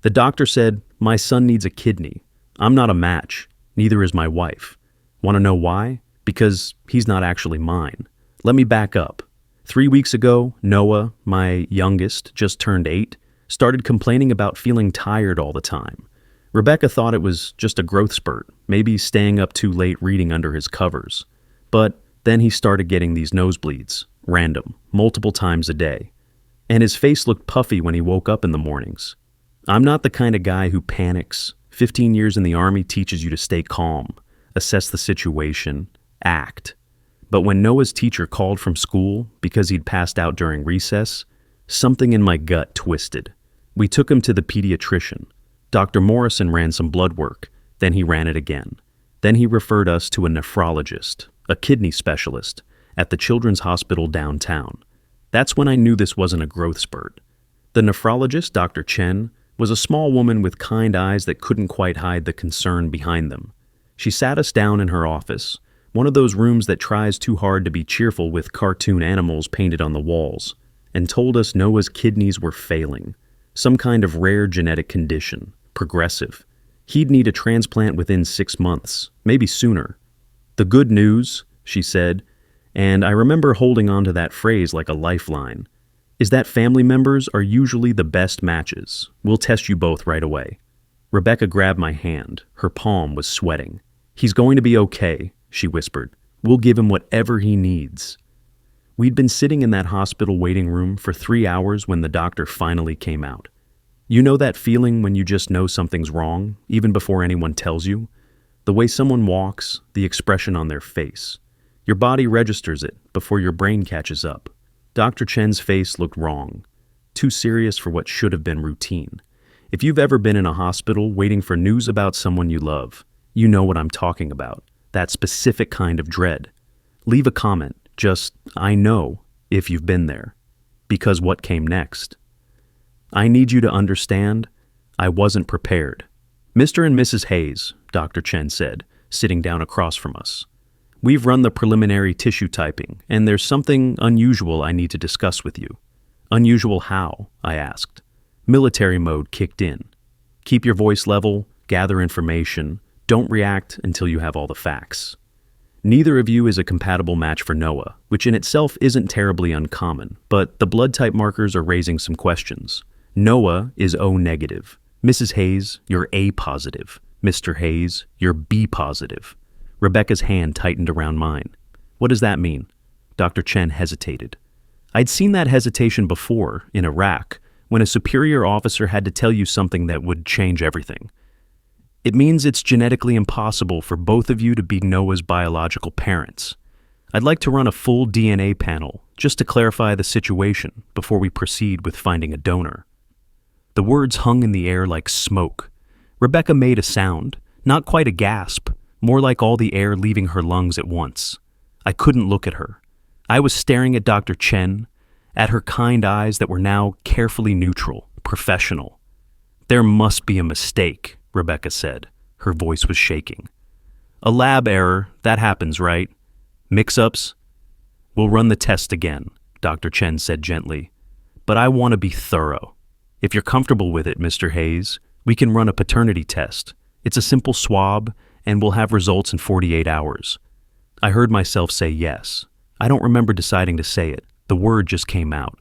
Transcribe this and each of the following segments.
The doctor said, "My son needs a kidney. I'm not a match. Neither is my wife. Want to know why? Because he's not actually mine. Let me back up. 3 weeks ago, Noah, my youngest, just turned 8, started complaining about feeling tired all the time. Rebecca thought it was just a growth spurt, maybe staying up too late reading under his covers. But then he started getting these nosebleeds, random, multiple times a day. And his face looked puffy when he woke up in the mornings. I'm not the kind of guy who panics. 15 years in the Army teaches you to stay calm, assess the situation, act. But when Noah's teacher called from school because he'd passed out during recess, something in my gut twisted. We took him to the pediatrician. Dr. Morrison ran some blood work, then he ran it again. Then he referred us to a nephrologist, a kidney specialist, at the Children's Hospital downtown. That's when I knew this wasn't a growth spurt. The nephrologist, Dr. Chen, was a small woman with kind eyes that couldn't quite hide the concern behind them. She sat us down in her office, one of those rooms that tries too hard to be cheerful with cartoon animals painted on the walls, and told us Noah's kidneys were failing, some kind of rare genetic condition, progressive. He'd need a transplant within 6 months, maybe sooner. The good news, she said, and I remember holding on to that phrase like a lifeline, is that family members are usually the best matches. We'll test you both right away. Rebecca grabbed my hand. Her palm was sweating. He's going to be okay, she whispered. We'll give him whatever he needs. We'd been sitting in that hospital waiting room for 3 hours when the doctor finally came out. You know that feeling when you just know something's wrong, even before anyone tells you? The way someone walks, the expression on their face. Your body registers it before your brain catches up. Dr. Chen's face looked wrong, too serious for what should have been routine. If you've ever been in a hospital waiting for news about someone you love, you know what I'm talking about, that specific kind of dread. Leave a comment, just, I know, if you've been there. Because what came next? I need you to understand, I wasn't prepared. Mr. and Mrs. Hayes, Dr. Chen said, sitting down across from us. We've run the preliminary tissue typing, and there's something unusual I need to discuss with you. Unusual how? I asked. Military mode kicked in. Keep your voice level, gather information, don't react until you have all the facts. Neither of you is a compatible match for Noah, which in itself isn't terribly uncommon, but the blood type markers are raising some questions. Noah is O negative. Mrs. Hayes, you're A positive. Mr. Hayes, you're B positive. Rebecca's hand tightened around mine. What does that mean? Dr. Chen hesitated. I'd seen that hesitation before, in Iraq, when a superior officer had to tell you something that would change everything. It means it's genetically impossible for both of you to be Noah's biological parents. I'd like to run a full DNA panel, just to clarify the situation before we proceed with finding a donor. The words hung in the air like smoke. Rebecca made a sound, not quite a gasp, more like all the air leaving her lungs at once. I couldn't look at her. I was staring at Dr. Chen, at her kind eyes that were now carefully neutral, professional. There must be a mistake, Rebecca said. Her voice was shaking. A lab error, that happens, right? Mix-ups? We'll run the test again, Dr. Chen said gently. But I want to be thorough. If you're comfortable with it, Mr. Hayes, we can run a paternity test. It's a simple swab, and we'll have results in 48 hours. I heard myself say yes. I don't remember deciding to say it. The word just came out.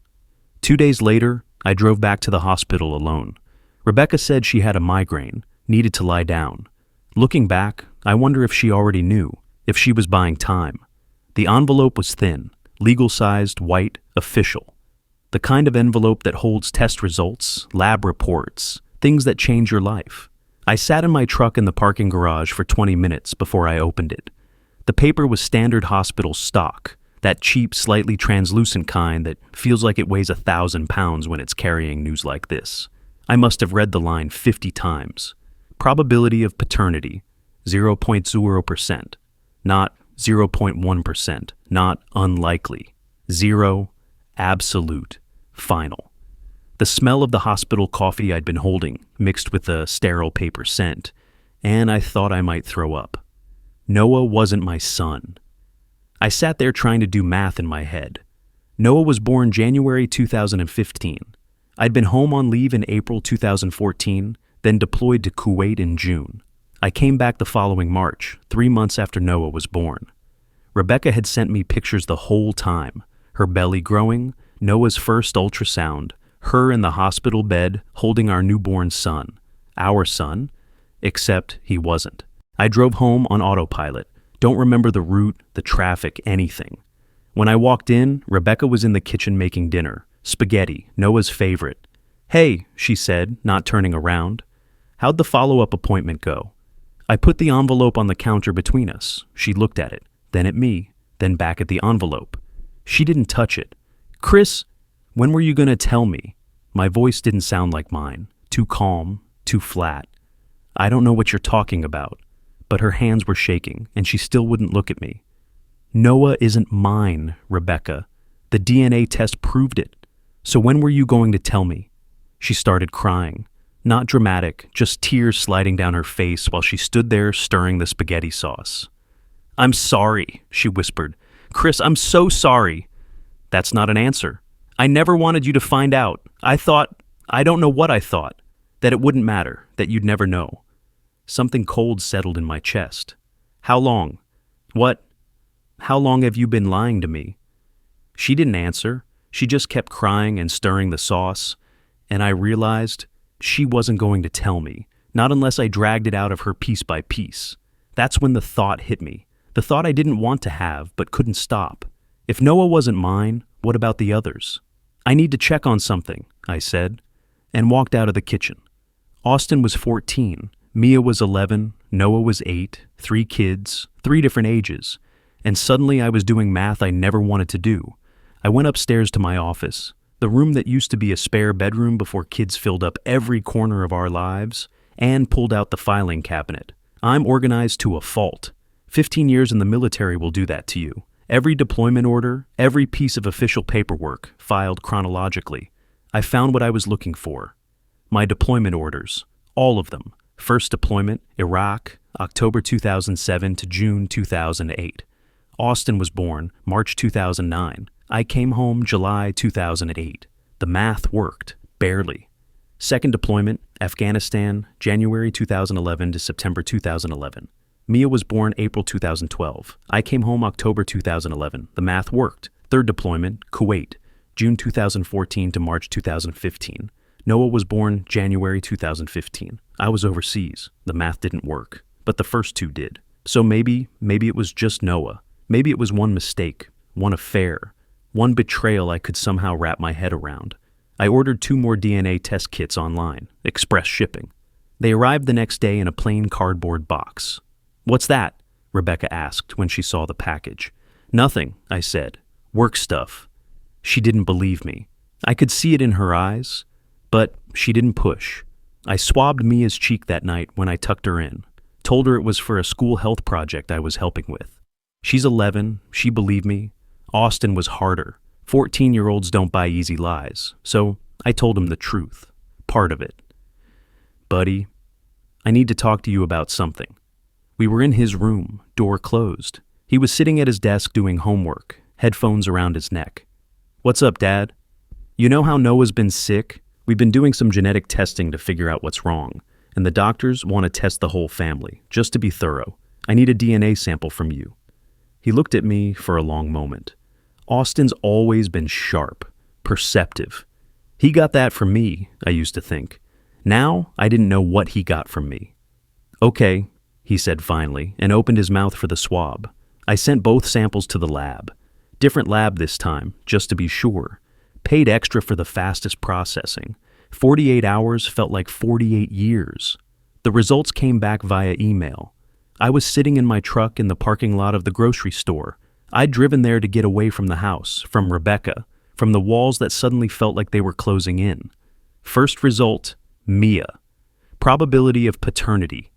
2 days later, I drove back to the hospital alone. Rebecca said she had a migraine, needed to lie down. Looking back, I wonder if she already knew, if she was buying time. The envelope was thin, legal-sized, white, official. The kind of envelope that holds test results, lab reports, things that change your life. I sat in my truck in the parking garage for 20 minutes before I opened it. The paper was standard hospital stock, that cheap, slightly translucent kind that feels like it weighs 1,000 pounds when it's carrying news like this. I must have read the line 50 times. Probability of paternity, 0.0%, not 0.1%, not unlikely, 0, absolute, final. The smell of the hospital coffee I'd been holding mixed with the sterile paper scent, and I thought I might throw up. Noah wasn't my son. I sat there trying to do math in my head. Noah was born January 2015. I'd been home on leave in April 2014, then deployed to Kuwait in June. I came back the following March, 3 months after Noah was born. Rebecca had sent me pictures the whole time. Her belly growing, Noah's first ultrasound, her in the hospital bed holding our newborn son. Our son, except he wasn't. I drove home on autopilot. Don't remember the route, the traffic, anything. When I walked in, Rebecca was in the kitchen making dinner. Spaghetti, Noah's favorite. "Hey," she said, not turning around. "How'd the follow-up appointment go?" I put the envelope on the counter between us. She looked at it, then at me, then back at the envelope. She didn't touch it. "Chris, when were you going to tell me?" My voice didn't sound like mine. Too calm, too flat. "I don't know what you're talking about." But her hands were shaking, and she still wouldn't look at me. "Noah isn't mine, Rebecca. The DNA test proved it. So when were you going to tell me?" She started crying. Not dramatic, just tears sliding down her face while she stood there stirring the spaghetti sauce. "I'm sorry," she whispered. "Chris, I'm so sorry." "That's not an answer. I never wanted you to find out. I don't know what I thought. That it wouldn't matter, that you'd never know." Something cold settled in my chest. "How long? What? How long have you been lying to me?" She didn't answer. She just kept crying and stirring the sauce, and I realized she wasn't going to tell me, not unless I dragged it out of her piece by piece. That's when the thought hit me, the thought I didn't want to have but couldn't stop. If Noah wasn't mine, what about the others? "I need to check on something," I said, and walked out of the kitchen. Austin was 14, Mia was 11, Noah was 8, 3 kids, 3 different ages, and suddenly I was doing math I never wanted to do. I went upstairs to my office, the room that used to be a spare bedroom before kids filled up every corner of our lives, and pulled out the filing cabinet. I'm organized to a fault. 15 years in the military will do that to you. Every deployment order, every piece of official paperwork, filed chronologically. I found what I was looking for. My deployment orders, all of them. First deployment, Iraq, October 2007 to June 2008. Austin was born March 2009. I came home July 2008. The math worked, barely. Second deployment, Afghanistan, January 2011 to September 2011. Mia was born April 2012. I came home October 2011. The math worked. Third deployment, Kuwait, June 2014 to March 2015. Noah was born January 2015. I was overseas. The math didn't work. But the first 2 did. So maybe it was just Noah. Maybe it was one mistake, one affair, one betrayal I could somehow wrap my head around. I ordered 2 more DNA test kits online, express shipping. They arrived the next day in a plain cardboard box. "What's that?" Rebecca asked when she saw the package. "Nothing," I said. "Work stuff." She didn't believe me. I could see it in her eyes, but she didn't push. I swabbed Mia's cheek that night when I tucked her in, told her it was for a school health project I was helping with. She's 11, she believed me. Austin was harder. 14-year-olds don't buy easy lies, so I told him the truth, part of it. "Buddy, I need to talk to you about something." We were in his room, door closed. He was sitting at his desk doing homework, headphones around his neck. "What's up, Dad?" "You know how Noah's been sick? We've been doing some genetic testing to figure out what's wrong, and the doctors want to test the whole family, just to be thorough. I need a DNA sample from you." He looked at me for a long moment. Austin's always been sharp, perceptive. He got that from me, I used to think. Now, I didn't know what he got from me. "Okay," he said finally, and opened his mouth for the swab. I sent both samples to the lab. Different lab this time, just to be sure. Paid extra for the fastest processing. 48 hours felt like 48 years. The results came back via email. I was sitting in my truck in the parking lot of the grocery store. I'd driven there to get away from the house, from Rebecca, from the walls that suddenly felt like they were closing in. First result, Mia. Probability of paternity,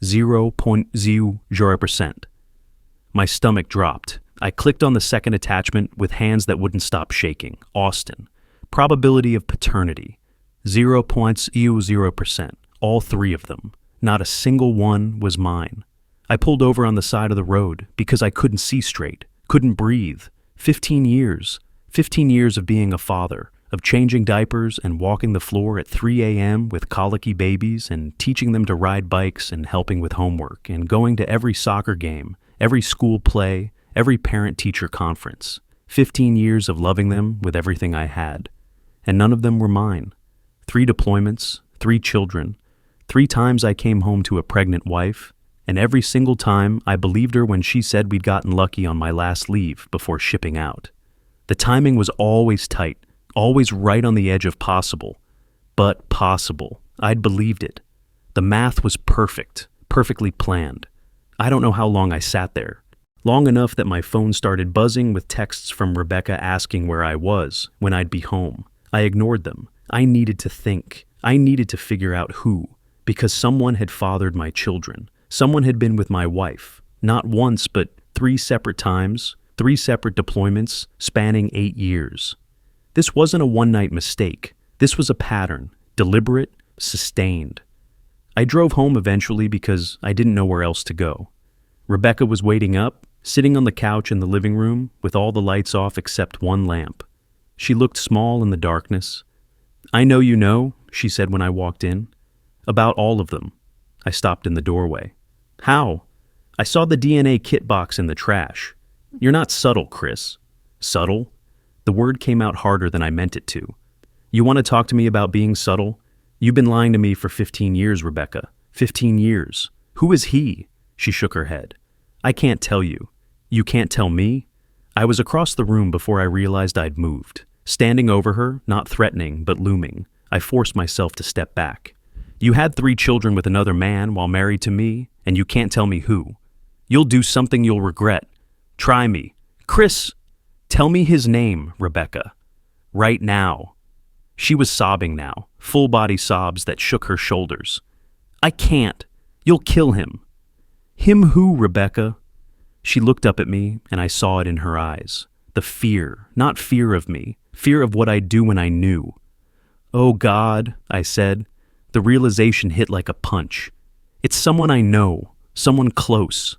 0.00%. My stomach dropped. I clicked on the second attachment with hands that wouldn't stop shaking. Austin. Probability of paternity, 0.00%. All 3 of them. Not a single one was mine. I pulled over on the side of the road because I couldn't see straight, couldn't breathe. 15 years. 15 years of being a father, of changing diapers and walking the floor at 3 a.m. with colicky babies and teaching them to ride bikes and helping with homework and going to every soccer game, every school play, every parent-teacher conference. 15 years of loving them with everything I had. And none of them were mine. 3 deployments, 3 children. 3 times I came home to a pregnant wife, and every single time I believed her when she said we'd gotten lucky on my last leave before shipping out. The timing was always tight, always right on the edge of possible. But possible. I'd believed it. The math was perfect, perfectly planned. I don't know how long I sat there. Long enough that my phone started buzzing with texts from Rebecca asking where I was, when I'd be home. I ignored them. I needed to think. I needed to figure out who. Because someone had fathered my children. Someone had been with my wife. Not once, but 3 separate times, 3 separate deployments, spanning 8 years. This wasn't a one-night mistake. This was a pattern, deliberate, sustained. I drove home eventually because I didn't know where else to go. Rebecca was waiting up, sitting on the couch in the living room with all the lights off except one lamp. She looked small in the darkness. "I know you know," she said when I walked in. "About all of them." I stopped in the doorway. "How?" "I saw the DNA kit box in the trash." "You're not subtle, Chris." "Subtle?" The word came out harder than I meant it to. "You want to talk to me about being subtle? You've been lying to me for 15 years, Rebecca. 15 years. Who is he?" She shook her head. "I can't tell you." "You can't tell me?" I was across the room before I realized I'd moved. Standing over her, not threatening, but looming, I forced myself to step back. "You had 3 children with another man while married to me, and you can't tell me who. You'll do something you'll regret. Try me. Chris, tell me his name, Rebecca. Right now." She was sobbing now, full-body sobs that shook her shoulders. "I can't. You'll kill him." "Him who, Rebecca?" She looked up at me, and I saw it in her eyes. The fear, not fear of me, fear of what I'd do when I knew. "Oh God," I said. The realization hit like a punch. "It's someone I know, someone close."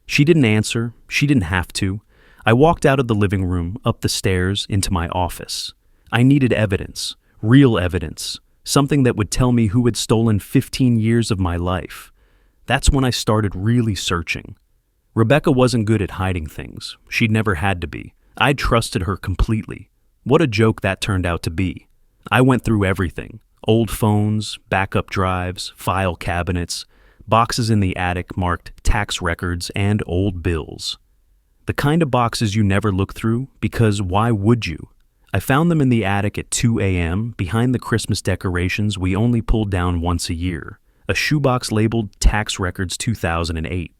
She didn't answer. She didn't have to. I walked out of the living room, up the stairs, into my office. I needed evidence, real evidence, something that would tell me who had stolen 15 years of my life. That's when I started really searching. Rebecca wasn't good at hiding things. She'd never had to be. I trusted her completely. What a joke that turned out to be. I went through everything. Old phones, backup drives, file cabinets, boxes in the attic marked tax records and old bills. The kind of boxes you never look through, because why would you? I found them in the attic at 2 a.m. behind the Christmas decorations we only pulled down once a year. A shoebox labeled Tax Records 2008.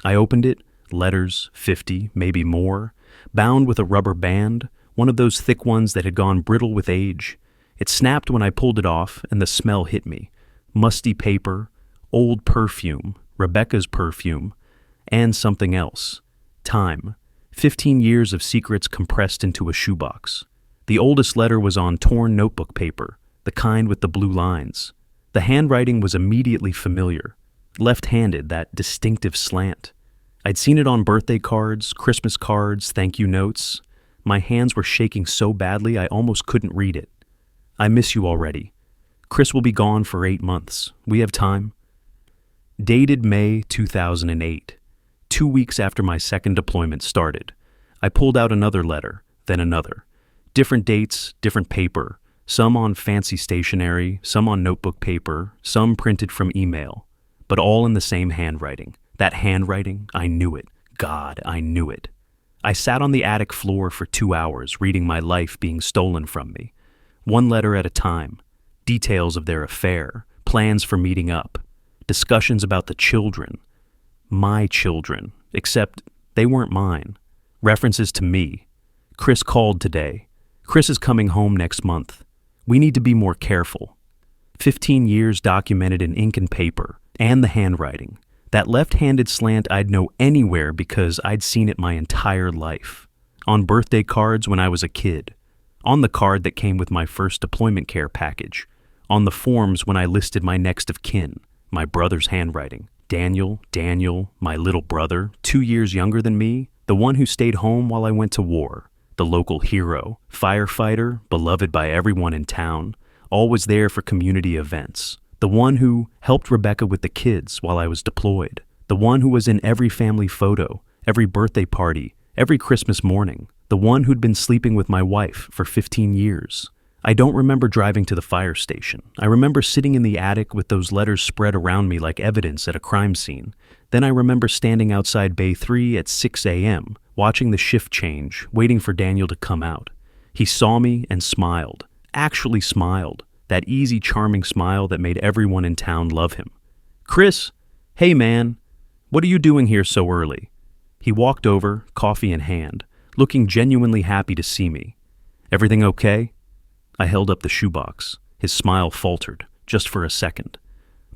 I opened it, letters, 50, maybe more, bound with a rubber band, one of those thick ones that had gone brittle with age. It snapped when I pulled it off, and the smell hit me. Musty paper, old perfume, Rebecca's perfume, and something else. Time. 15 years of secrets compressed into a shoebox. The oldest letter was on torn notebook paper, the kind with the blue lines. The handwriting was immediately familiar. Left-handed, that distinctive slant. I'd seen it on birthday cards, Christmas cards, thank you notes. My hands were shaking so badly I almost couldn't read it. "I miss you already. Chris will be gone for 8 months. We have time." Dated May 2008. 2 weeks after my second deployment started. I pulled out another letter, then another. Different dates, different paper. Some on fancy stationery, some on notebook paper, some printed from email. But all in the same handwriting. That handwriting, I knew it. God, I knew it. I sat on the attic floor for 2 hours reading my life being stolen from me. One letter at a time. Details of their affair. Plans for meeting up. Discussions about the children. My children. Except they weren't mine. References to me. Chris called today. Chris is coming home next month. We need to be more careful. 15 years documented in ink and paper. And the handwriting. That left-handed slant I'd know anywhere because I'd seen it my entire life. On birthday cards when I was a kid. On the card that came with my first deployment care package. On the forms when I listed my next of kin. My brother's handwriting. Daniel, my little brother, 2 years younger than me, the one who stayed home while I went to war. the local hero, firefighter, beloved by everyone in town, always there for community events. The one who helped Rebecca with the kids while I was deployed. The one who was in every family photo, every birthday party, every Christmas morning. The one who'd been sleeping with my wife for 15 years. I don't remember driving to the fire station. I remember sitting in the attic with those letters spread around me like evidence at a crime scene. Then I remember standing outside Bay 3 at 6 a.m., watching the shift change, waiting for Daniel to come out. He saw me and smiled. Actually smiled. That easy, charming smile that made everyone in town love him. "Chris, hey man, what are you doing here so early?" He walked over, coffee in hand, looking genuinely happy to see me. "Everything okay?" I held up the shoebox. His smile faltered, just for a second.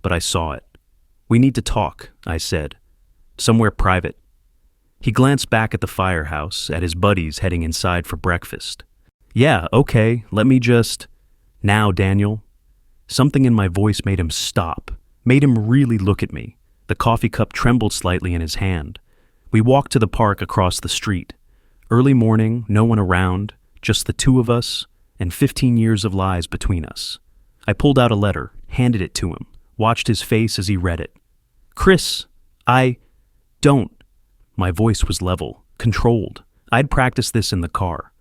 But I saw it. "We need to talk," I said. "Somewhere private." He glanced back at the firehouse, at his buddies heading inside for breakfast. "Yeah, okay, let me just..." "Now, Daniel." Something in my voice made him stop, made him really look at me. The coffee cup trembled slightly in his hand. We walked to the park across the street. Early morning, no one around, just the two of us, and 15 years of lies between us. I pulled out a letter, handed it to him, watched his face as he read it. "Chris, don't." My voice was level, controlled. I'd practiced this in the car.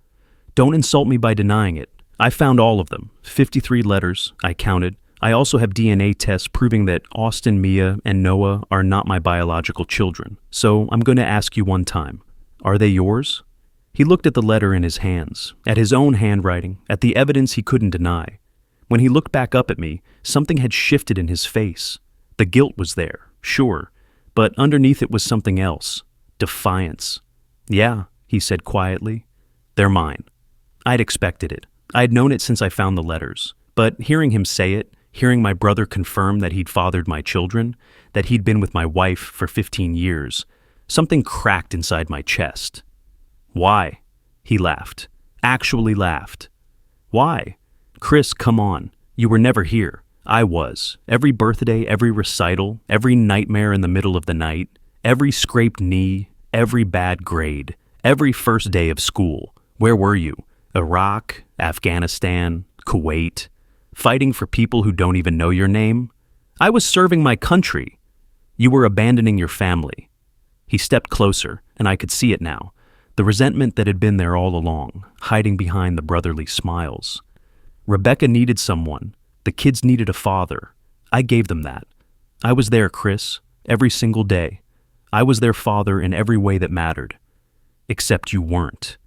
"Don't insult me by denying it. I found all of them, 53 letters, I counted. I also have DNA tests proving that Austin, Mia, and Noah are not my biological children. So I'm going to ask you one time. Are they yours?" He looked at the letter in his hands, at his own handwriting, at the evidence he couldn't deny. When he looked back up at me, something had shifted in his face. The guilt was there, sure, but underneath it was something else. Defiance. "Yeah," he said quietly. "They're mine." I'd expected it. I'd known it since I found the letters. But hearing him say it, hearing my brother confirm that he'd fathered my children, that he'd been with my wife for 15 years, something cracked inside my chest. "Why?" He laughed. Actually laughed. "Why? Chris, come on. You were never here. I was. Every birthday, every recital, every nightmare in the middle of the night, every scraped knee, every bad grade, every first day of school. Where were you? Iraq, Afghanistan, Kuwait, fighting for people who don't even know your name? I was serving my country. You were abandoning your family." He stepped closer, and I could see it now. The resentment that had been there all along, hiding behind the brotherly smiles. Rebecca needed someone. The kids needed a father. I gave them that. I was there, Chris, every single day. I was their father in every way that mattered. Except you weren't.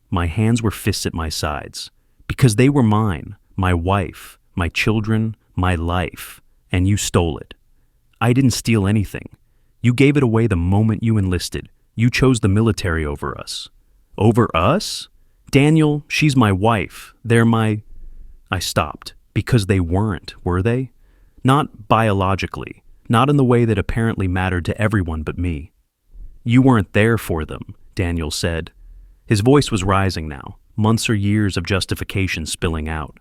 My hands were fists at my sides. Because they were mine, my wife, my children, my life, and you stole it. I didn't steal anything. You gave it away the moment you enlisted. You chose the military over us. Over us? Daniel, she's my wife. They're my... I stopped. Because they weren't, were they? Not biologically. Not in the way that apparently mattered to everyone but me. You weren't there for them, Daniel said. His voice was rising now, months or years of justification spilling out.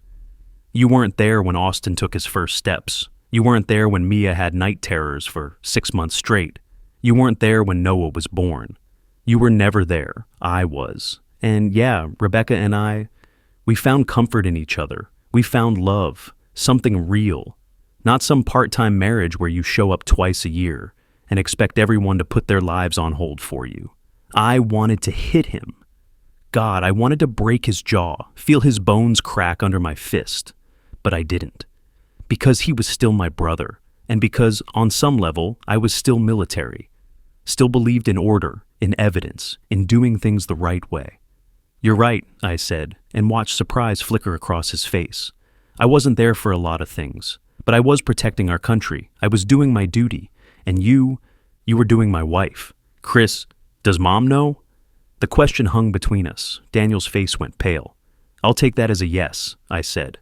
You weren't there when Austin took his first steps. You weren't there when Mia had night terrors for 6 months straight. You weren't there when Noah was born. You were never there. I was. And yeah, Rebecca and I, we found comfort in each other. We found love, something real. Not some part-time marriage where you show up twice a year and expect everyone to put their lives on hold for you. I wanted to hit him. God, I wanted to break his jaw, feel his bones crack under my fist. But I didn't. Because he was still my brother, and because, on some level, I was still military. Still believed in order, in evidence, in doing things the right way. You're right, I said, and watched surprise flicker across his face. I wasn't there for a lot of things, but I was protecting our country. I was doing my duty. And you were doing my wife. Chris, does Mom know? The question hung between us. Daniel's face went pale. I'll take that as a yes, I said.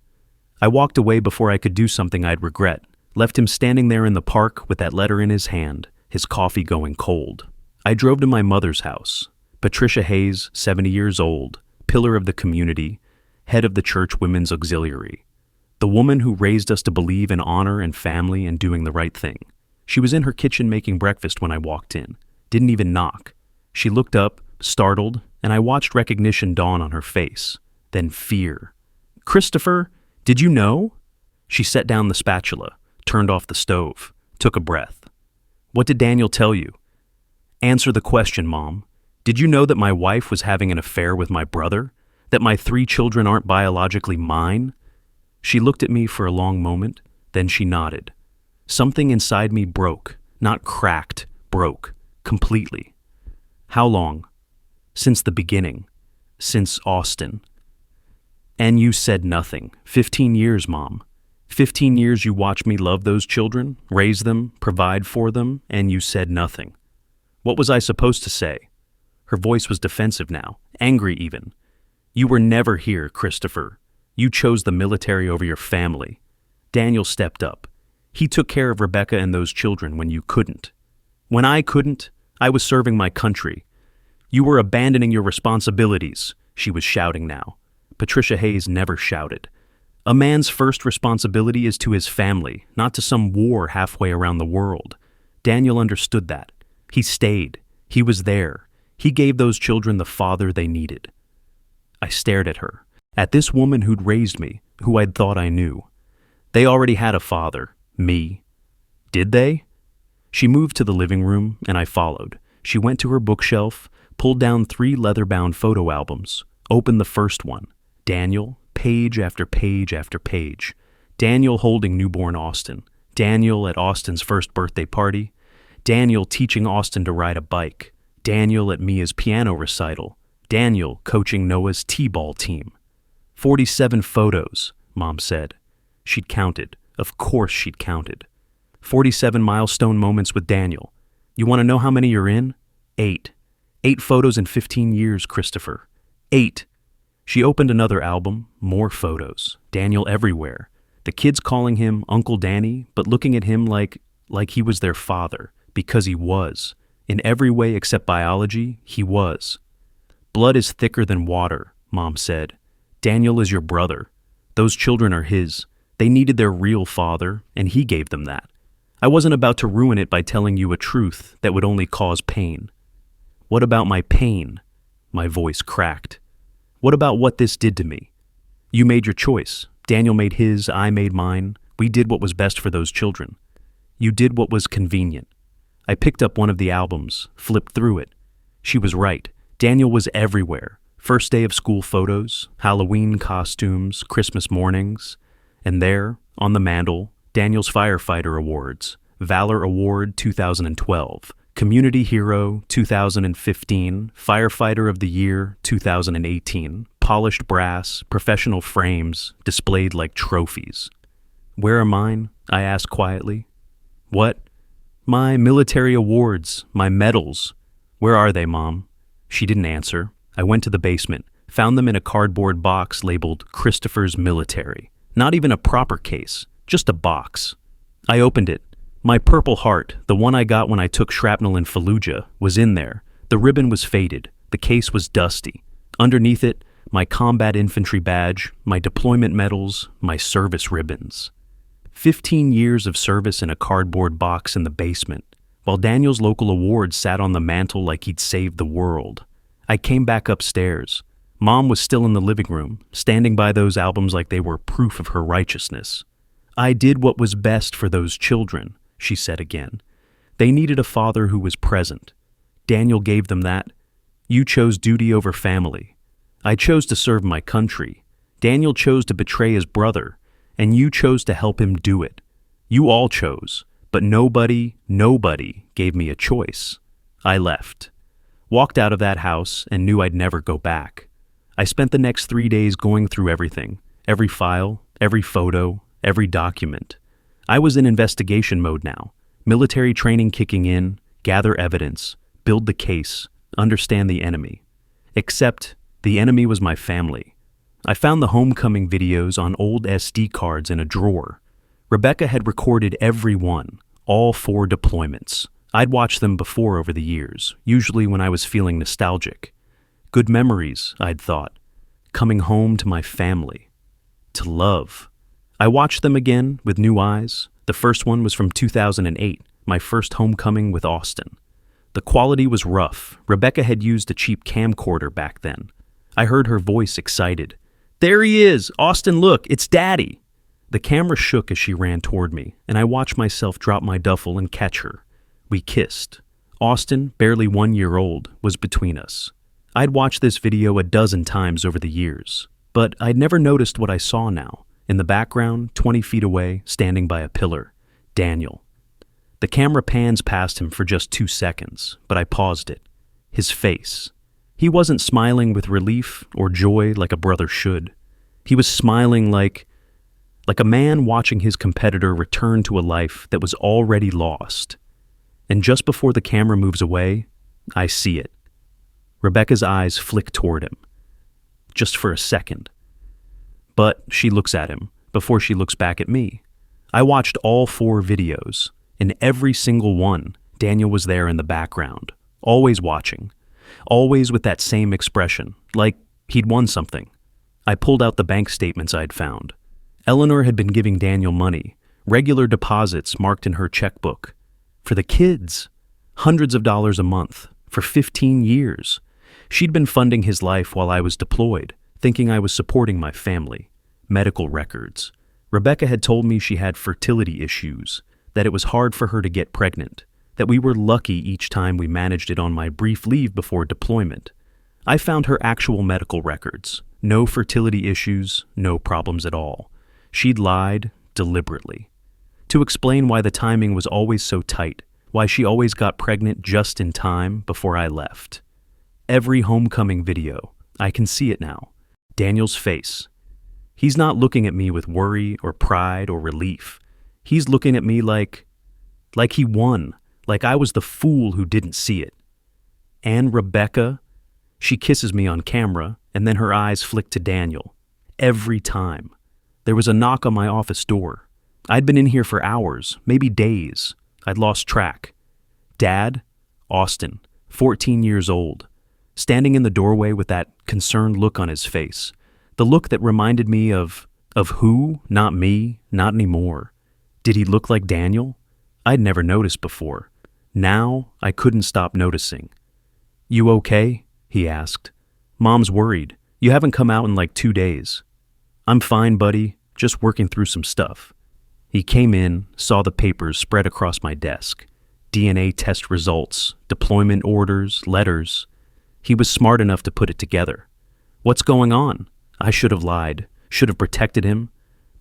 I walked away before I could do something I'd regret, left him standing there in the park with that letter in his hand, his coffee going cold. I drove to my mother's house. Patricia Hayes, 70 years old, pillar of the community, head of the church women's auxiliary. The woman who raised us to believe in honor and family and doing the right thing. She was in her kitchen making breakfast when I walked in. Didn't even knock. She looked up, startled, and I watched recognition dawn on her face, then fear. "Christopher, did you know?" She set down the spatula, turned off the stove, took a breath. "What did Daniel tell you?" "Answer the question, Mom. Did you know that my wife was having an affair with my brother? That my 3 children aren't biologically mine?" She looked at me for a long moment, then she nodded. Something inside me broke, not cracked, broke, completely. "How long?" "Since the beginning. Since Austin." "And you said nothing. 15 years, Mom. 15 years you watched me love those children, raise them, provide for them, and you said nothing. What was I supposed to say?" Her voice was defensive now, angry even. "You were never here, Christopher. You chose the military over your family." Daniel stepped up. "He took care of Rebecca and those children when you couldn't. When I couldn't, I was serving my country. You were abandoning your responsibilities," she was shouting now. Patricia Hayes never shouted. "A man's first responsibility is to his family, not to some war halfway around the world." Daniel understood that. He stayed. He was there. He gave those children the father they needed. I stared at her, at this woman who'd raised me, who I'd thought I knew. They already had a father, me. Did they? She moved to the living room, and I followed. She went to her bookshelf, pulled down 3 leather-bound photo albums, opened the first one. Daniel, page after page after page. Daniel holding newborn Austin. Daniel at Austin's first birthday party. Daniel teaching Austin to ride a bike. Daniel at Mia's piano recital. Daniel coaching Noah's t-ball team. 47 photos, Mom said. She'd counted. Of course she'd counted. 47 milestone moments with Daniel. You want to know how many you're in? 8. 8 photos in 15 years, Christopher. 8. She opened another album, more photos. Daniel everywhere. The kids calling him Uncle Danny, but looking at him like he was their father, because he was. In every way except biology, he was. Blood is thicker than water, Mom said. Daniel is your brother. Those children are his. They needed their real father, and he gave them that. I wasn't about to ruin it by telling you a truth that would only cause pain. What about my pain? My voice cracked. What about what this did to me? You made your choice. Daniel made his, I made mine. We did what was best for those children. You did what was convenient. I picked up one of the albums, flipped through it. She was right. Daniel was everywhere. First day of school photos, Halloween costumes, Christmas mornings. And there, on the mantle, Daniel's Firefighter Awards, Valor Award 2012, Community Hero 2015, Firefighter of the Year 2018, polished brass, professional frames, displayed like trophies. Where are mine? I asked quietly. What? My military awards, my medals. Where are they, Mom? She didn't answer. I went to the basement, found them in a cardboard box labeled Christopher's Military. Not even a proper case, just a box. I opened it. My Purple Heart, the one I got when I took shrapnel in Fallujah, was in there. The ribbon was faded. The case was dusty. Underneath it, my combat infantry badge, my deployment medals, my service ribbons. 15 years of service in a cardboard box in the basement, while Daniel's local award sat on the mantle like he'd saved the world. I came back upstairs. Mom was still in the living room, standing by those albums like they were proof of her righteousness. I did what was best for those children, she said again. They needed a father who was present. Daniel gave them that. You chose duty over family. I chose to serve my country. Daniel chose to betray his brother, and you chose to help him do it. You all chose, but nobody gave me a choice. I left. Walked out of that house and knew I'd never go back. I spent the next 3 days going through everything, every file, every photo, every document. I was in investigation mode now, military training kicking in, gather evidence, build the case, understand the enemy. Except the enemy was my family. I found the homecoming videos on old SD cards in a drawer. Rebecca had recorded every one, all 4 deployments. I'd watched them before over the years, usually when I was feeling nostalgic. Good memories, I'd thought. Coming home to my family. To love. I watched them again with new eyes. The first one was from 2008, my first homecoming with Austin. The quality was rough. Rebecca had used a cheap camcorder back then. I heard her voice excited. "There he is! Austin, look, it's Daddy!" The camera shook as she ran toward me, and I watched myself drop my duffel and catch her. We kissed. Austin, barely 1 year old, was between us. I'd watched this video a dozen times over the years, but I'd never noticed what I saw now. In the background, 20 feet away, standing by a pillar, Daniel. The camera pans past him for just 2 seconds, but I paused it. His face. He wasn't smiling with relief or joy like a brother should. He was smiling like a man watching his competitor return to a life that was already lost. And just before the camera moves away, I see it. Rebecca's eyes flick toward him. Just for a second. But she looks at him before she looks back at me. I watched all 4 videos. In every single one, Daniel was there in the background, always watching, always with that same expression, like he'd won something. I pulled out the bank statements I'd found. Eleanor had been giving Daniel money, regular deposits marked in her checkbook. For the kids, hundreds of dollars a month, for 15 years. She'd been funding his life while I was deployed, thinking I was supporting my family. Medical records. Rebecca had told me she had fertility issues, that it was hard for her to get pregnant, that we were lucky each time we managed it on my brief leave before deployment. I found her actual medical records. No fertility issues, no problems at all. She'd lied deliberately. To explain why the timing was always so tight, why she always got pregnant just in time before I left. Every homecoming video, I can see it now. Daniel's face. He's not looking at me with worry or pride or relief. He's looking at me like he won, like I was the fool who didn't see it. And Rebecca, she kisses me on camera, and then her eyes flick to Daniel. Every time. There was a knock on my office door. I'd been in here for hours, maybe days. I'd lost track. Dad, Austin, 14 years old, standing in the doorway with that concerned look on his face. The look that reminded me of who? Not me, not anymore. Did he look like Daniel? I'd never noticed before. Now I couldn't stop noticing. "You okay?" he asked. "Mom's worried. You haven't come out in like 2 days." "I'm fine, buddy. Just working through some stuff." He came in, saw the papers spread across my desk. DNA test results, deployment orders, letters. He was smart enough to put it together. What's going on? I should have lied, should have protected him,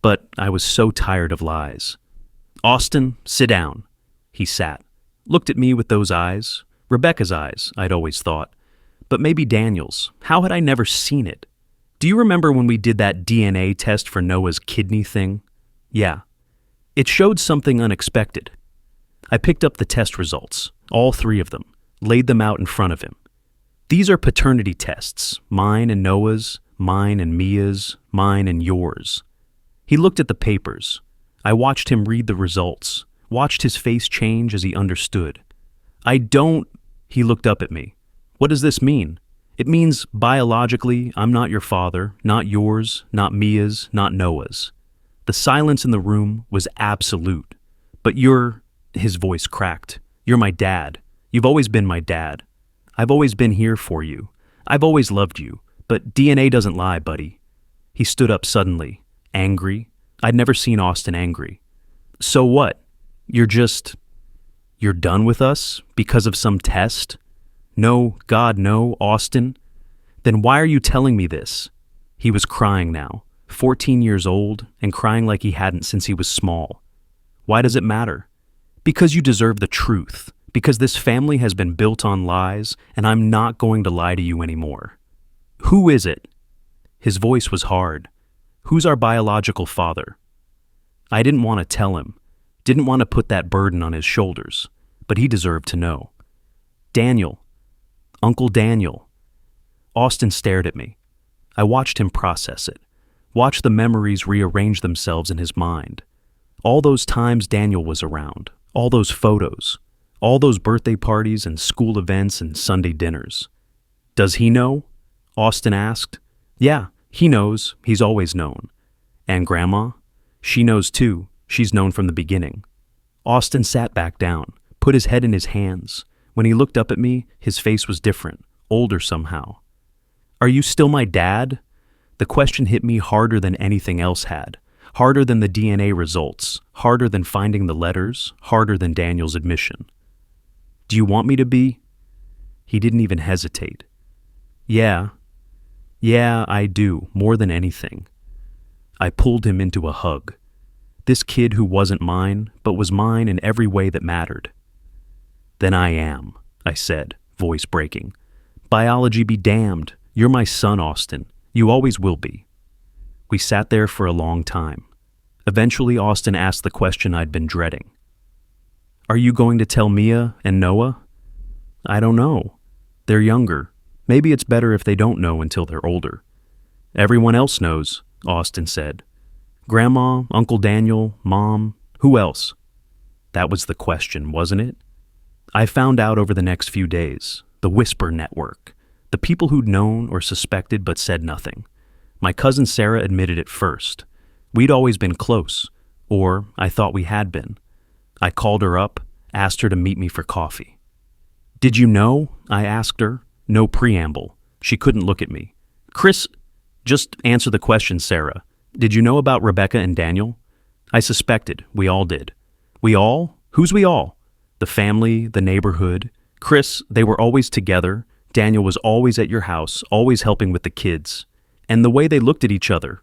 but I was so tired of lies. "Austin, sit down." He sat, looked at me with those eyes, Rebecca's eyes, I'd always thought, but maybe Daniel's. How had I never seen it? "Do you remember when we did that DNA test for Noah's kidney thing?" "Yeah." "It showed something unexpected." I picked up the test results, all 3 of them, laid them out in front of him. "These are paternity tests, mine and Noah's, mine and Mia's, mine and yours." He looked at the papers. I watched him read the results, watched his face change as he understood. He looked up at me. "What does this mean?" "It means, biologically, I'm not your father, not yours, not Mia's, not Noah's." The silence in the room was absolute. "But his voice cracked. "You're my dad. You've always been my dad. I've always been here for you. I've always loved you. But DNA doesn't lie, buddy." He stood up suddenly, angry. I'd never seen Austin angry. "So what? You're done with us because of some test?" "No, God, no, Austin." "Then why are you telling me this?" He was crying now, 14 years old, and crying like he hadn't since he was small. "Why does it matter?" "Because you deserve the truth. Because this family has been built on lies, and I'm not going to lie to you anymore." "Who is it?" His voice was hard. "Who's our biological father?" I didn't want to tell him, didn't want to put that burden on his shoulders, but he deserved to know. "Daniel. Uncle Daniel." Austin stared at me. I watched him process it, watched the memories rearrange themselves in his mind. All those times Daniel was around, all those photos, all those birthday parties and school events and Sunday dinners. "Does he know?" Austin asked. "Yeah, he knows. He's always known." "And Grandma?" "She knows too. She's known from the beginning." Austin sat back down, put his head in his hands, When he looked up at me, his face was different, older somehow. "Are you still my dad?" The question hit me harder than anything else had. Harder than the DNA results, harder than finding the letters, harder than Daniel's admission. "Do you want me to be?" He didn't even hesitate. Yeah, I do, more than anything." I pulled him into a hug. This kid who wasn't mine, but was mine in every way that mattered. "Then I am," I said, voice breaking. "Biology be damned. You're my son, Austin. You always will be." We sat there for a long time. Eventually, Austin asked the question I'd been dreading. "Are you going to tell Mia and Noah?" "I don't know. They're younger. Maybe it's better if they don't know until they're older." "Everyone else knows," Austin said. "Grandma, Uncle Daniel, Mom, who else?" That was the question, wasn't it? I found out over the next few days. The Whisper Network. The people who'd known or suspected but said nothing. My cousin Sarah admitted it first. We'd always been close, or I thought we had been. I called her up, asked her to meet me for coffee. "Did you know?" I asked her. No preamble. She couldn't look at me. "Chris, just answer the question, Sarah. Did you know about Rebecca and Daniel?" I suspected. We all did. We all? Who's we all? The family, the neighborhood. Chris, they were always together. Daniel was always at your house, always helping with the kids. And the way they looked at each other.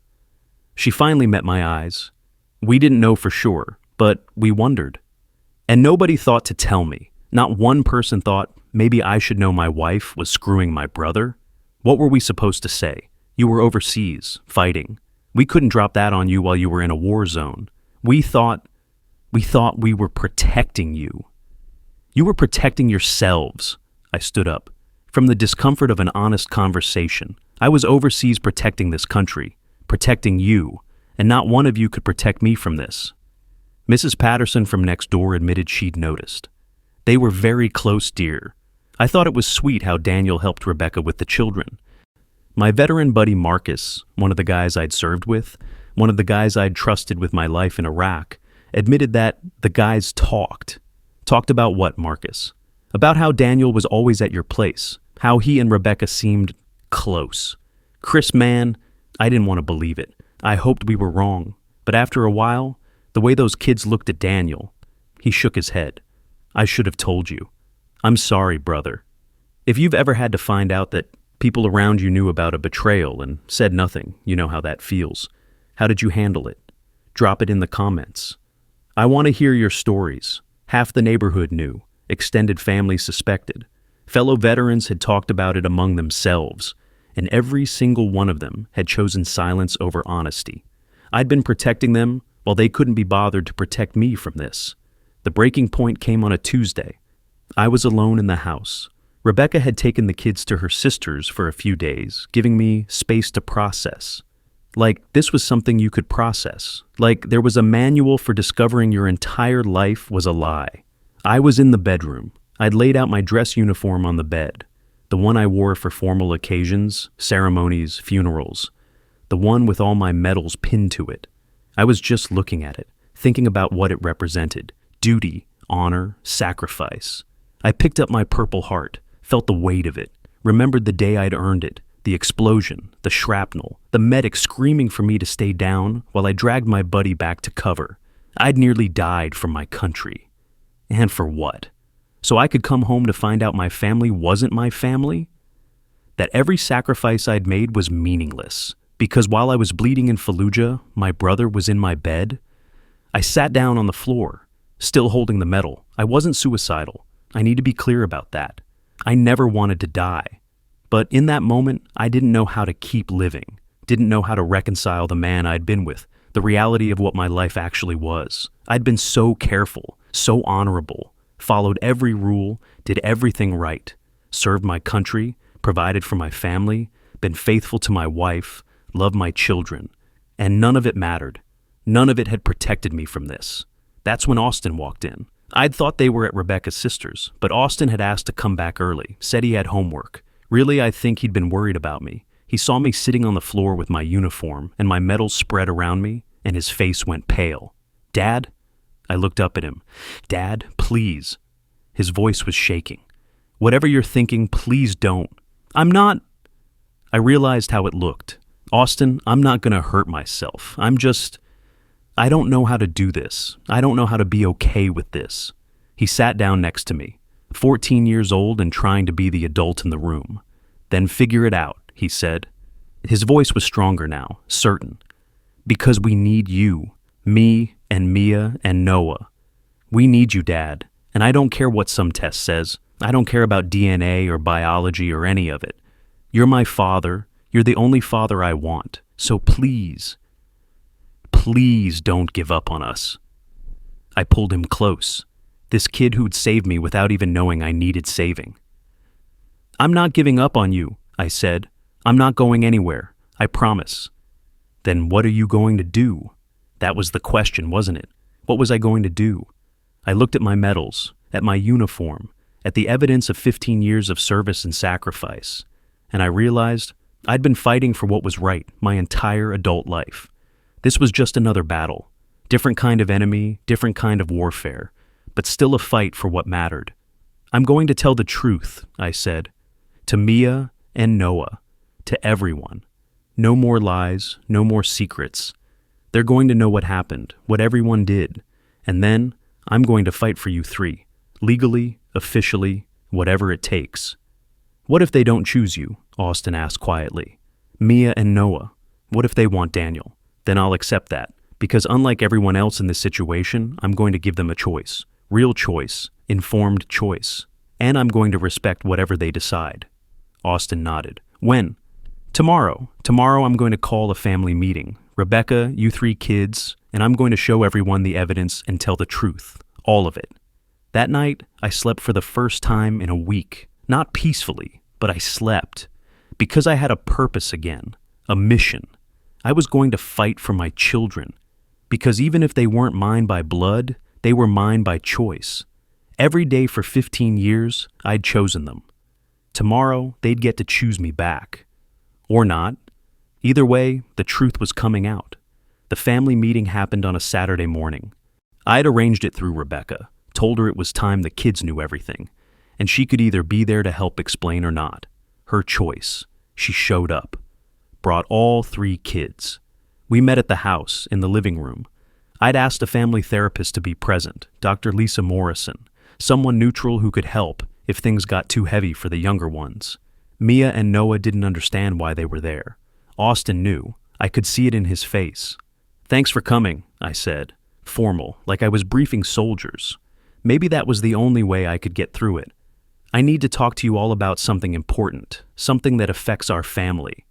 She finally met my eyes. We didn't know for sure, but we wondered. And nobody thought to tell me. Not one person thought maybe I should know my wife was screwing my brother. What were we supposed to say? You were overseas, fighting. We couldn't drop that on you while you were in a war zone. We thought we were protecting you. You were protecting yourselves. I stood up. From the discomfort of an honest conversation, I was overseas protecting this country, protecting you, and not one of you could protect me from this. Mrs. Patterson from next door admitted she'd noticed. They were very close, dear. I thought it was sweet how Daniel helped Rebecca with the children. My veteran buddy Marcus, one of the guys I'd served with, one of the guys I'd trusted with my life in Iraq, admitted that the guys talked. Talked about what, Marcus? About how Daniel was always at your place, how he and Rebecca seemed close. Chris, man, I didn't want to believe it. I hoped we were wrong. But after a while, the way those kids looked at Daniel, he shook his head. I should have told you. I'm sorry, brother. If you've ever had to find out that people around you knew about a betrayal and said nothing, you know how that feels. How did you handle it? Drop it in the comments. I want to hear your stories. Half the neighborhood knew. Extended family suspected. Fellow veterans had talked about it among themselves, and every single one of them had chosen silence over honesty. I'd been protecting them while they couldn't be bothered to protect me from this. The breaking point came on a Tuesday. I was alone in the house. Rebecca had taken the kids to her sister's for a few days, giving me space to process. Like this was something you could process. Like there was a manual for discovering your entire life was a lie. I was in the bedroom. I'd laid out my dress uniform on the bed. The one I wore for formal occasions, ceremonies, funerals. The one with all my medals pinned to it. I was just looking at it, thinking about what it represented. Duty, honor, sacrifice. I picked up my Purple Heart, felt the weight of it, remembered the day I'd earned it, the explosion, the shrapnel, the medic screaming for me to stay down while I dragged my buddy back to cover. I'd nearly died for my country. And for what? So I could come home to find out my family wasn't my family? That every sacrifice I'd made was meaningless, because while I was bleeding in Fallujah, my brother was in my bed? I sat down on the floor, still holding the medal. I wasn't suicidal. I need to be clear about that. I never wanted to die. But in that moment, I didn't know how to keep living, didn't know how to reconcile the man I'd been with, the reality of what my life actually was. I'd been so careful, so honorable, followed every rule, did everything right, served my country, provided for my family, been faithful to my wife, loved my children, and none of it mattered. None of it had protected me from this. That's when Austin walked in. I'd thought they were at Rebecca's sister's, but Austin had asked to come back early, said he had homework. Really, I think he'd been worried about me. He saw me sitting on the floor with my uniform and my medals spread around me, and his face went pale. "Dad?" I looked up at him. "Dad, please." His voice was shaking. Whatever you're thinking, please don't. I'm not. I realized how it looked. Austin, I'm not gonna hurt myself. I don't know how to do this. I don't know how to be okay with this. He sat down next to me, 14 years old and trying to be the adult in the room. Then figure it out, he said. His voice was stronger now, certain. Because we need you, me and Mia and Noah. We need you, Dad, and I don't care what some test says. I don't care about DNA or biology or any of it. You're my father. You're the only father I want. So please, please don't give up on us. I pulled him close. This kid who'd saved me without even knowing I needed saving. I'm not giving up on you, I said. I'm not going anywhere. I promise. Then what are you going to do? That was the question, wasn't it? What was I going to do? I looked at my medals, at my uniform, at the evidence of 15 years of service and sacrifice, and I realized I'd been fighting for what was right my entire adult life. This was just another battle. Different kind of enemy, different kind of warfare, but still a fight for what mattered. I'm going to tell the truth, I said, to Mia and Noah, to everyone. No more lies, no more secrets. They're going to know what happened, what everyone did, and then I'm going to fight for you three, legally, officially, whatever it takes. What if they don't choose you? Austin asked quietly. Mia and Noah. What if they want Daniel? Then I'll accept that, because unlike everyone else in this situation, I'm going to give them a choice. Real choice, informed choice. And I'm going to respect whatever they decide. Austin nodded. When? Tomorrow. Tomorrow I'm going to call a family meeting. Rebecca, you three kids, and I'm going to show everyone the evidence and tell the truth. All of it. That night, I slept for the first time in a week. Not peacefully, but I slept. Because I had a purpose again. A mission. I was going to fight for my children. Because even if they weren't mine by blood, they were mine by choice. Every day for 15 years, I'd chosen them. Tomorrow, they'd get to choose me back. Or not. Either way, the truth was coming out. The family meeting happened on a Saturday morning. I'd arranged it through Rebecca, told her it was time the kids knew everything, and she could either be there to help explain or not. Her choice. She showed up. Brought all three kids. We met at the house, in the living room. I'd asked a family therapist to be present, Dr. Lisa Morrison, someone neutral who could help if things got too heavy for the younger ones. Mia and Noah didn't understand why they were there. Austin knew. I could see it in his face. Thanks for coming, I said, formal, like I was briefing soldiers. Maybe that was the only way I could get through it. I need to talk to you all about something important, something that affects our family.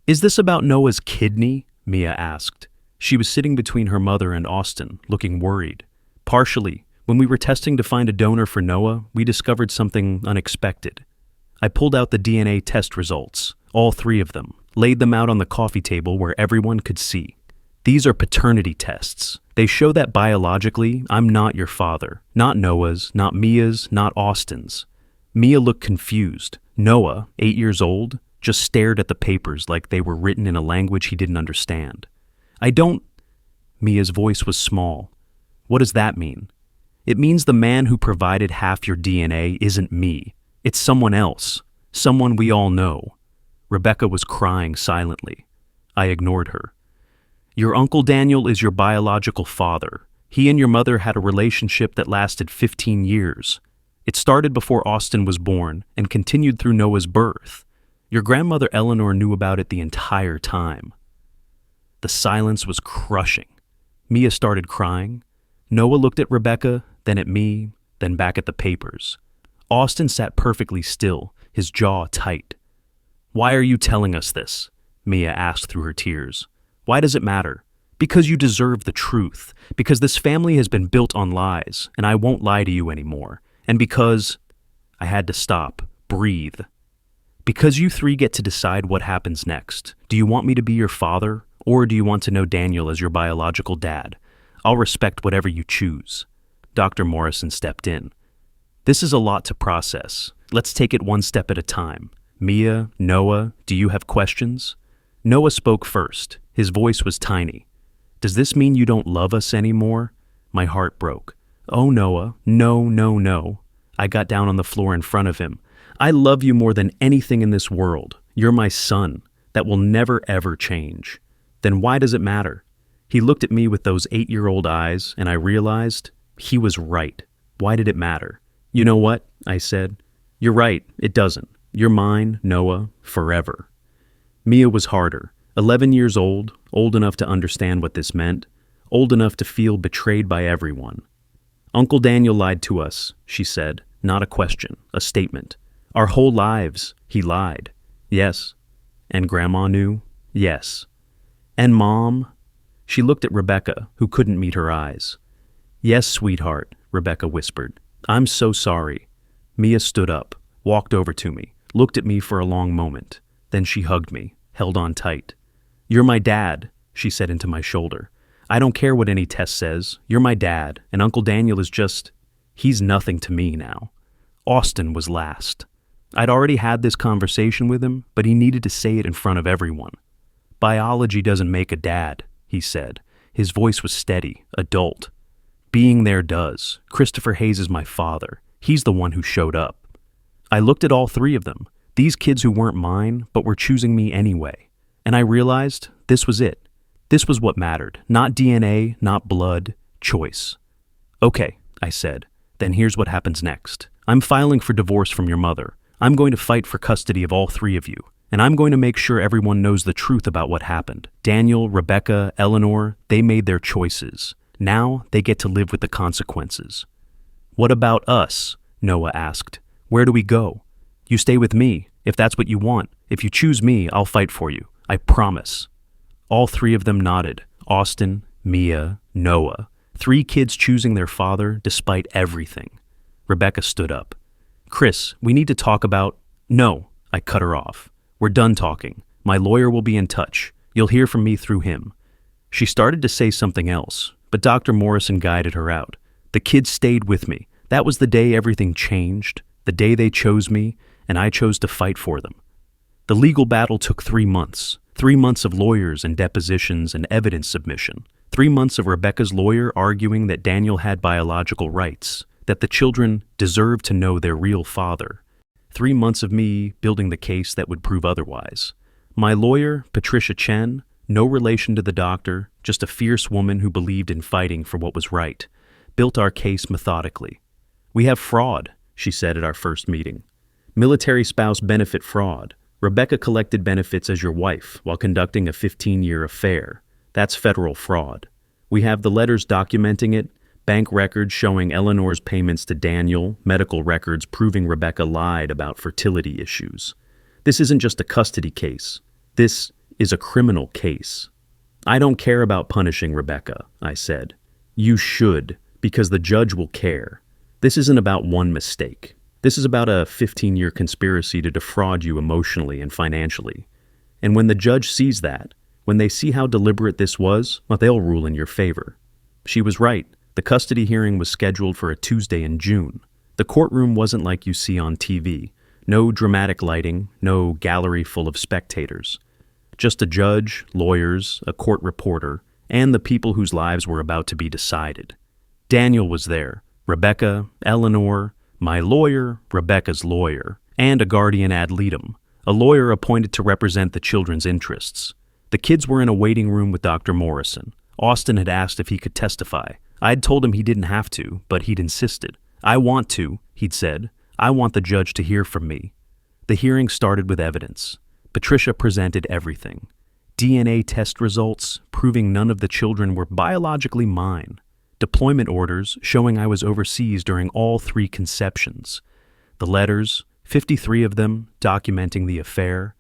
Is this about Noah's kidney? Mia asked. She was sitting between her mother and Austin, looking worried. Partially. When we were testing to find a donor for Noah, we discovered something unexpected. I pulled out the DNA test results, all three of them, laid them out on the coffee table where everyone could see. These are paternity tests. They show that biologically, I'm not your father. Not Noah's, not Mia's, not Austin's. Mia looked confused. Noah, 8 years old, just stared at the papers like they were written in a language he didn't understand. Mia's voice was small. What does that mean? It means the man who provided half your DNA isn't me. It's someone else. Someone we all know. Rebecca was crying silently. I ignored her. Your Uncle Daniel is your biological father. He and your mother had a relationship that lasted 15 years. It started before Austin was born and continued through Noah's birth. Your grandmother Eleanor knew about it the entire time. The silence was crushing. Mia started crying. Noah looked at Rebecca, then at me, then back at the papers. Austin sat perfectly still, his jaw tight. Why are you telling us this? Mia asked through her tears. Why does it matter? Because you deserve the truth. Because this family has been built on lies, and I won't lie to you anymore. And because I had to stop, breathe. Because you three get to decide what happens next. Do you want me to be your father, or do you want to know Daniel as your biological dad? I'll respect whatever you choose. Dr. Morrison stepped in. This is a lot to process. Let's take it one step at a time. Mia, Noah, do you have questions? Noah spoke first. His voice was tiny. Does this mean you don't love us anymore? My heart broke. Oh, Noah, no, no, no. I got down on the floor in front of him. I love you more than anything in this world. You're my son. That will never ever change. Then why does it matter? He looked at me with those 8-year-old eyes, and I realized he was right. Why did it matter? You know what? I said. You're right, it doesn't. You're mine, Noah, forever. Mia was harder. 11 years old enough to understand what this meant, old enough to feel betrayed by everyone. Uncle Daniel lied to us, she said, not a question, a statement. Our whole lives, he lied. Yes. And Grandma knew? Yes. And Mom? She looked at Rebecca, who couldn't meet her eyes. Yes, sweetheart, Rebecca whispered. I'm so sorry. Mia stood up, walked over to me, looked at me for a long moment. Then she hugged me, held on tight. You're my dad, she said into my shoulder. I don't care what any test says. You're my dad, and Uncle Daniel is just... he's nothing to me now. Austin was last. I'd already had this conversation with him, but he needed to say it in front of everyone. Biology doesn't make a dad, he said. His voice was steady, adult. Being there does. Christopher Hayes is my father. He's the one who showed up. I looked at all three of them, these kids who weren't mine, but were choosing me anyway. And I realized this was it. This was what mattered. Not DNA, not blood, choice. Okay, I said. Then here's what happens next. I'm filing for divorce from your mother. I'm going to fight for custody of all three of you. And I'm going to make sure everyone knows the truth about what happened. Daniel, Rebecca, Eleanor, they made their choices. Now they get to live with the consequences. What about us? Noah asked. Where do we go? You stay with me, if that's what you want. If you choose me, I'll fight for you. I promise. All three of them nodded. Austin, Mia, Noah. 3 kids choosing their father despite everything. Rebecca stood up. Chris, we need to talk about... No, I cut her off. We're done talking. My lawyer will be in touch. You'll hear from me through him. She started to say something else, but Dr. Morrison guided her out. The kids stayed with me. That was the day everything changed, the day they chose me, and I chose to fight for them. The legal battle took 3 months. 3 months of lawyers and depositions and evidence submission. 3 months of Rebecca's lawyer arguing that Daniel had biological rights, that the children deserved to know their real father. 3 months of me building the case that would prove otherwise. My lawyer, Patricia Chen, no relation to the doctor, just a fierce woman who believed in fighting for what was right, built our case methodically. We have fraud, she said at our first meeting. Military spouse benefit fraud. Rebecca collected benefits as your wife while conducting a 15-year affair. That's federal fraud. We have the letters documenting it, bank records showing Eleanor's payments to Daniel, medical records proving Rebecca lied about fertility issues. This isn't just a custody case. This is a criminal case. I don't care about punishing Rebecca, I said. You should, because the judge will care. This isn't about one mistake. This is about a 15-year conspiracy to defraud you emotionally and financially. And when the judge sees that, when they see how deliberate this was, well, they'll rule in your favor. She was right. The custody hearing was scheduled for a Tuesday in June. The courtroom wasn't like you see on TV. No dramatic lighting, no gallery full of spectators. Just a judge, lawyers, a court reporter, and the people whose lives were about to be decided. Daniel was there, Rebecca, Eleanor, my lawyer, Rebecca's lawyer, and a guardian ad litem, a lawyer appointed to represent the children's interests. The kids were in a waiting room with Dr. Morrison. Austin had asked if he could testify. I'd told him he didn't have to, but he'd insisted. I want to, he'd said. I want the judge to hear from me. The hearing started with evidence. Patricia presented everything. DNA test results proving none of the children were biologically mine. Deployment orders showing I was overseas during all 3 conceptions. The letters, 53 of them, documenting the affair.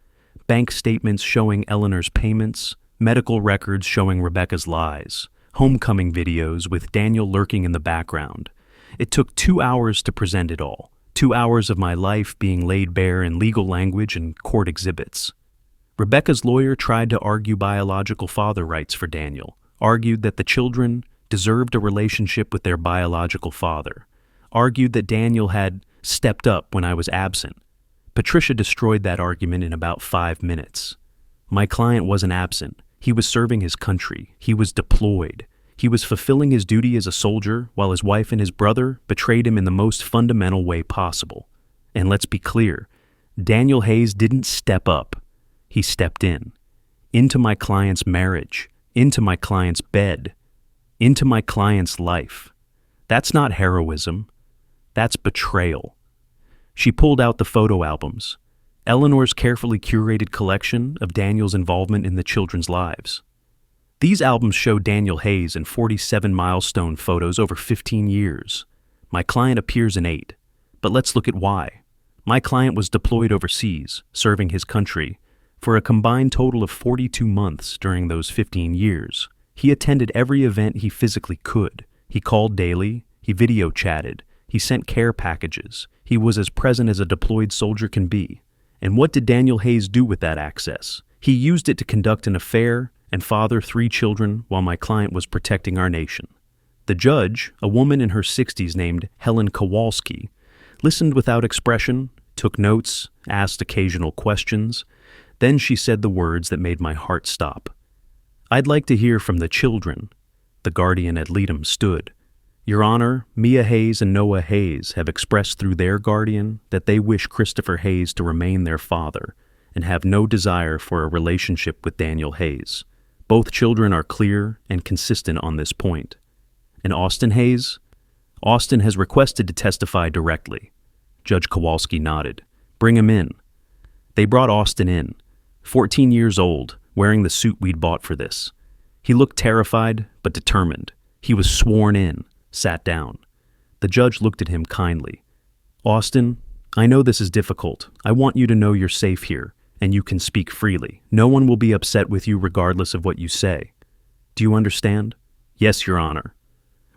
Bank statements showing Eleanor's payments. Medical records showing Rebecca's lies. Homecoming videos with Daniel lurking in the background. It took 2 hours to present it all. 2 hours of my life being laid bare in legal language and court exhibits. Rebecca's lawyer tried to argue biological father rights for Daniel, argued that the children deserved a relationship with their biological father, argued that Daniel had stepped up when I was absent. Patricia destroyed that argument in about 5 minutes. My client wasn't absent. He was serving his country. He was deployed. He was fulfilling his duty as a soldier while his wife and his brother betrayed him in the most fundamental way possible. And let's be clear, Daniel Hayes didn't step up. He stepped in. Into my client's marriage, into my client's bed, into my client's life. That's not heroism. That's betrayal. She pulled out the photo albums, Eleanor's carefully curated collection of Daniel's involvement in the children's lives. These albums show Daniel Hayes in 47 milestone photos over 15 years. My client appears in 8. But let's look at why. My client was deployed overseas, serving his country, for a combined total of 42 months during those 15 years. He attended every event he physically could. He called daily, he video chatted, he sent care packages. He was as present as a deployed soldier can be. And what did Daniel Hayes do with that access? He used it to conduct an affair and father 3 children while my client was protecting our nation. The judge, a woman in her 60s named Helen Kowalski, listened without expression, took notes, asked occasional questions. Then she said the words that made my heart stop. "I'd like to hear from the children." The guardian ad litem stood. "Your Honor, Mia Hayes and Noah Hayes have expressed through their guardian that they wish Christopher Hayes to remain their father and have no desire for a relationship with Daniel Hayes. Both children are clear and consistent on this point." And Austin Hayes? Austin has requested to testify directly. Judge Kowalski nodded. "Bring him in." They brought Austin in, 14 years old, wearing the suit we'd bought for this. He looked terrified, but determined. He was sworn in, sat down. The judge looked at him kindly. "Austin, I know this is difficult. I want you to know you're safe here, and you can speak freely. No one will be upset with you regardless of what you say. Do you understand?" "Yes, Your Honor."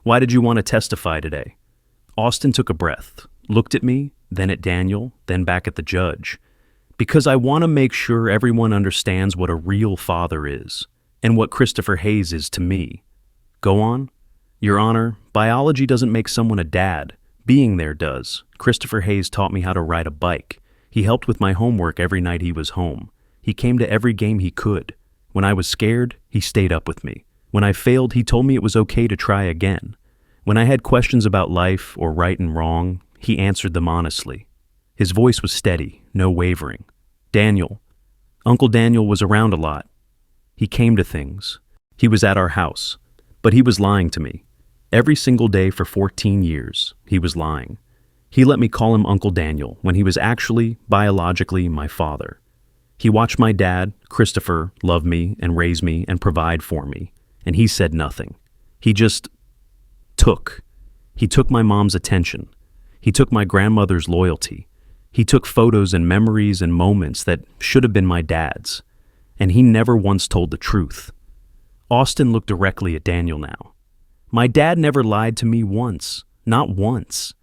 "Why did you want to testify today?" Austin took a breath, looked at me, then at Daniel, then back at the judge. "Because I want to make sure everyone understands what a real father is, and what Christopher Hayes is to me." "Go on." "Your Honor, biology doesn't make someone a dad. Being there does. Christopher Hayes taught me how to ride a bike. He helped with my homework every night he was home. He came to every game he could. When I was scared, he stayed up with me. When I failed, he told me it was okay to try again. When I had questions about life or right and wrong, he answered them honestly. His voice was steady, no wavering. Daniel. Uncle Daniel was around a lot. He came to things. He was at our house. But he was lying to me. Every single day for 14 years, he was lying. He let me call him Uncle Daniel when he was actually, biologically, my father. He watched my dad, Christopher, love me and raise me and provide for me, and he said nothing. He just took. He took my mom's attention. He took my grandmother's loyalty. He took photos and memories and moments that should have been my dad's, and he never once told the truth. Austin looked directly at Daniel now. My dad never lied to me once, not once.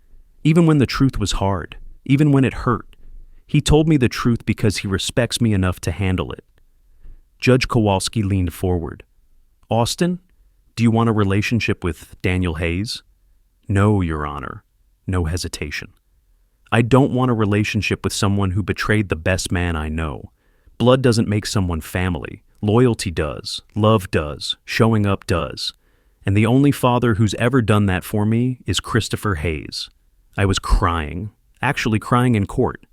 Even when the truth was hard, even when it hurt. He told me the truth because he respects me enough to handle it. Judge Kowalski leaned forward. Austin, do you want a relationship with Daniel Hayes? No, Your Honor. No hesitation. I don't want a relationship with someone who betrayed the best man I know. Blood doesn't make someone family. Loyalty does. Love does. Showing up does. And the only father who's ever done that for me is Christopher Hayes. I was crying, actually crying in court.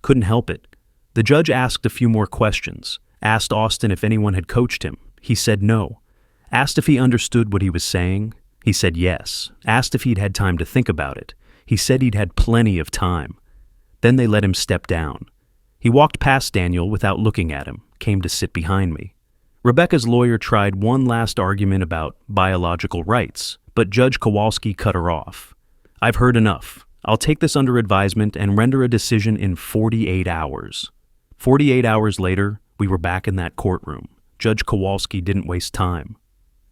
Couldn't help it. The judge asked a few more questions, asked Austin if anyone had coached him. He said no. Asked if he understood what he was saying. He said yes. Asked if he'd had time to think about it. He said he'd had plenty of time. Then they let him step down. He walked past Daniel without looking at him, came to sit behind me. Rebecca's lawyer tried one last argument about biological rights, but Judge Kowalski cut her off. I've heard enough. I'll take this under advisement and render a decision in 48 hours. 48 hours later, we were back in that courtroom. Judge Kowalski didn't waste time.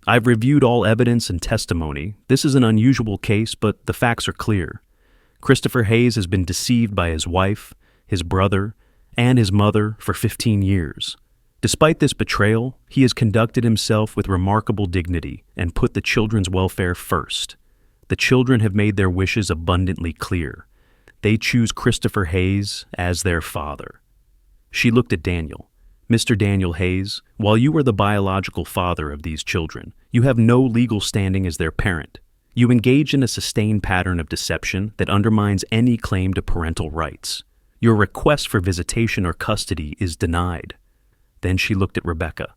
I've reviewed all evidence and testimony. This is an unusual case, but the facts are clear. Christopher Hayes has been deceived by his wife, his brother, and his mother for 15 years. Despite this betrayal, he has conducted himself with remarkable dignity and put the children's welfare first. The children have made their wishes abundantly clear. They choose Christopher Hayes as their father. She looked at Daniel. Mr. Daniel Hayes, while you are the biological father of these children, you have no legal standing as their parent. You engage in a sustained pattern of deception that undermines any claim to parental rights. Your request for visitation or custody is denied." Then she looked at Rebecca.